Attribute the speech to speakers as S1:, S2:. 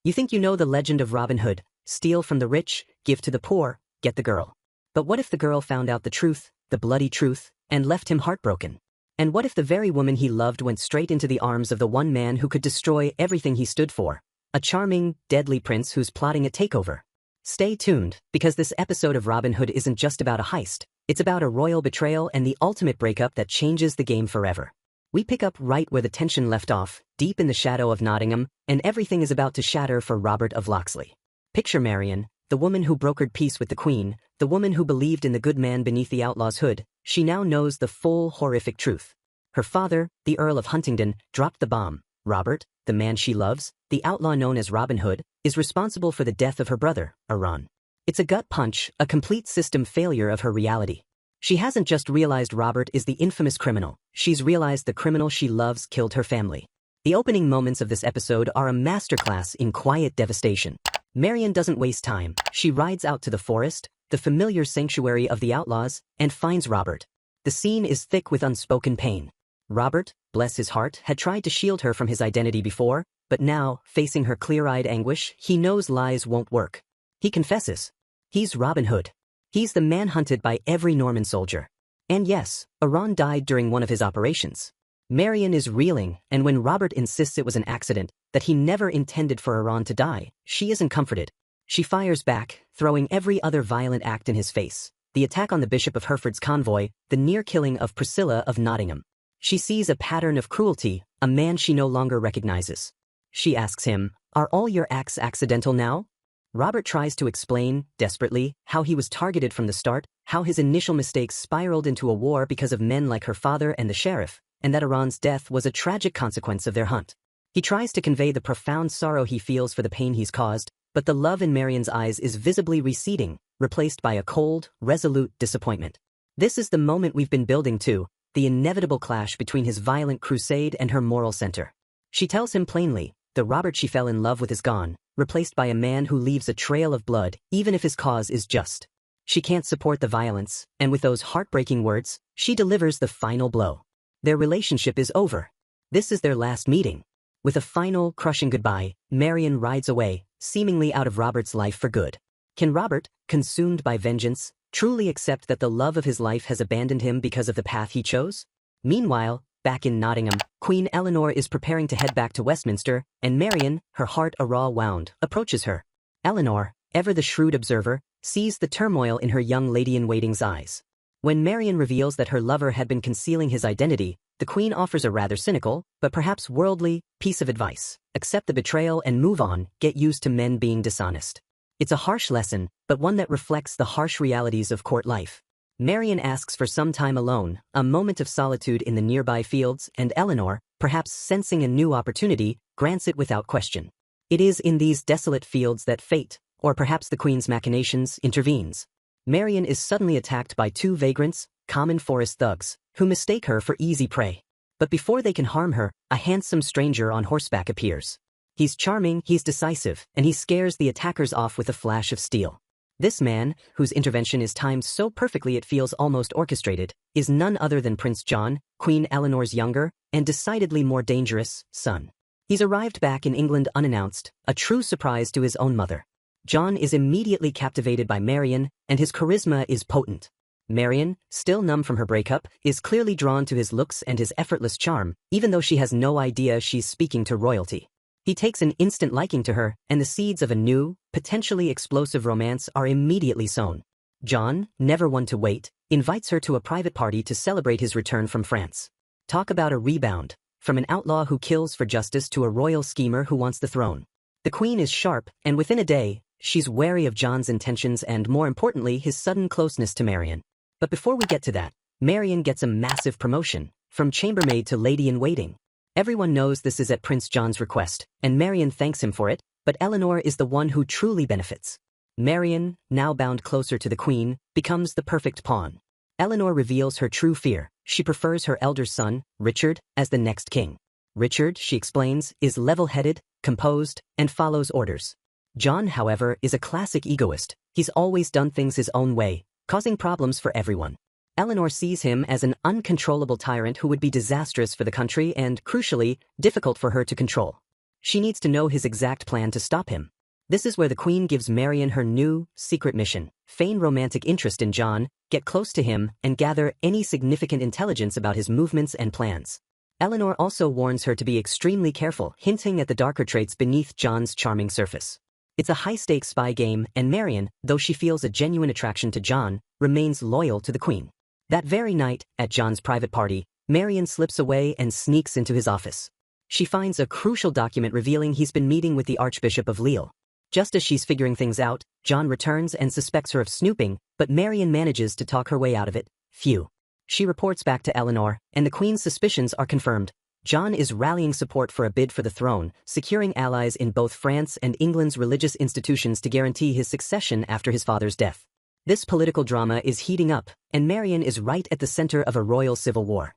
S1: You think you know the legend of Robin Hood: steal from the rich, give to the poor, get the girl. But what if the girl found out the truth, the bloody truth, and left him heartbroken? And what if the very woman he loved went straight into the arms of the one man who could destroy everything he stood for? A charming, deadly prince who's plotting a takeover. Stay tuned, because this episode of Robin Hood isn't just about a heist. It's about a royal betrayal and the ultimate breakup that changes the game forever. We pick up right where the tension left off, deep in the shadow of Nottingham, and everything is about to shatter for Robert of Locksley. Picture Marian, the woman who brokered peace with the Queen, the woman who believed in the good man beneath the outlaw's hood. She now knows the full, horrific truth. Her father, the Earl of Huntingdon, dropped the bomb. Robert, the man she loves, the outlaw known as Robin Hood, is responsible for the death of her brother, Aran. It's a gut punch, a complete system failure of her reality. She hasn't just realized Robert is the infamous criminal, she's realized the criminal she loves killed her family. The opening moments of this episode are a masterclass in quiet devastation. Marian doesn't waste time. She rides out to the forest, the familiar sanctuary of the outlaws, and finds Robert. The scene is thick with unspoken pain. Robert, bless his heart, had tried to shield her from his identity before, but now, facing her clear-eyed anguish, he knows lies won't work. He confesses. He's Robin Hood. He's the man hunted by every Norman soldier. And yes, Aran died during one of his operations. Marian is reeling, and when Robert insists it was an accident, that he never intended for Aran to die, she isn't comforted. She fires back, throwing every other violent act in his face. The attack on the Bishop of Hereford's convoy, the near killing of Priscilla of Nottingham. She sees a pattern of cruelty, a man she no longer recognizes. She asks him, "Are all your acts accidental now?" Robert tries to explain, desperately, how he was targeted from the start, how his initial mistakes spiraled into a war because of men like her father and the sheriff, and that Aran's death was a tragic consequence of their hunt. He tries to convey the profound sorrow he feels for the pain he's caused, but the love in Marian's eyes is visibly receding, replaced by a cold, resolute disappointment. This is the moment we've been building to, the inevitable clash between his violent crusade and her moral center. She tells him plainly, the Robert she fell in love with is gone, replaced by a man who leaves a trail of blood, even if his cause is just. She can't support the violence, and with those heartbreaking words, she delivers the final blow. Their relationship is over. This is their last meeting. With a final, crushing goodbye, Marian rides away, seemingly out of Robert's life for good. Can Robert, consumed by vengeance, truly accept that the love of his life has abandoned him because of the path he chose? Meanwhile, back in Nottingham, Queen Eleanor is preparing to head back to Westminster, and Marian, her heart a raw wound, approaches her. Eleanor, ever the shrewd observer, sees the turmoil in her young lady-in-waiting's eyes. When Marian reveals that her lover had been concealing his identity, the Queen offers a rather cynical, but perhaps worldly, piece of advice. Accept the betrayal and move on, get used to men being dishonest. It's a harsh lesson, but one that reflects the harsh realities of court life. Marian asks for some time alone, a moment of solitude in the nearby fields, and Eleanor, perhaps sensing a new opportunity, grants it without question. It is in these desolate fields that fate, or perhaps the Queen's machinations, intervenes. Marian is suddenly attacked by two vagrants, common forest thugs, who mistake her for easy prey. But before they can harm her, a handsome stranger on horseback appears. He's charming, he's decisive, and he scares the attackers off with a flash of steel. This man, whose intervention is timed so perfectly it feels almost orchestrated, is none other than Prince John, Queen Eleanor's younger, and decidedly more dangerous, son. He's arrived back in England unannounced, a true surprise to his own mother. John is immediately captivated by Marian, and his charisma is potent. Marian, still numb from her breakup, is clearly drawn to his looks and his effortless charm, even though she has no idea she's speaking to royalty. He takes an instant liking to her, and the seeds of a new, potentially explosive romance are immediately sown. John, never one to wait, invites her to a private party to celebrate his return from France. Talk about a rebound, from an outlaw who kills for justice to a royal schemer who wants the throne. The Queen is sharp, and within a day, she's wary of John's intentions and, more importantly, his sudden closeness to Marian. But before we get to that, Marian gets a massive promotion, from chambermaid to lady-in-waiting. Everyone knows this is at Prince John's request, and Marian thanks him for it, but Eleanor is the one who truly benefits. Marian, now bound closer to the Queen, becomes the perfect pawn. Eleanor reveals her true fear. She prefers her elder son, Richard, as the next king. Richard, she explains, is level-headed, composed, and follows orders. John, however, is a classic egoist. He's always done things his own way, causing problems for everyone. Eleanor sees him as an uncontrollable tyrant who would be disastrous for the country and, crucially, difficult for her to control. She needs to know his exact plan to stop him. This is where the Queen gives Marian her new, secret mission. Feign romantic interest in John, get close to him, and gather any significant intelligence about his movements and plans. Eleanor also warns her to be extremely careful, hinting at the darker traits beneath John's charming surface. It's a high-stakes spy game, and Marian, though she feels a genuine attraction to John, remains loyal to the Queen. That very night, at John's private party, Marian slips away and sneaks into his office. She finds a crucial document revealing he's been meeting with the Archbishop of Lille. Just as she's figuring things out, John returns and suspects her of snooping, but Marian manages to talk her way out of it. Phew. She reports back to Eleanor, and the Queen's suspicions are confirmed. John is rallying support for a bid for the throne, securing allies in both France and England's religious institutions to guarantee his succession after his father's death. This political drama is heating up, and Marian is right at the center of a royal civil war.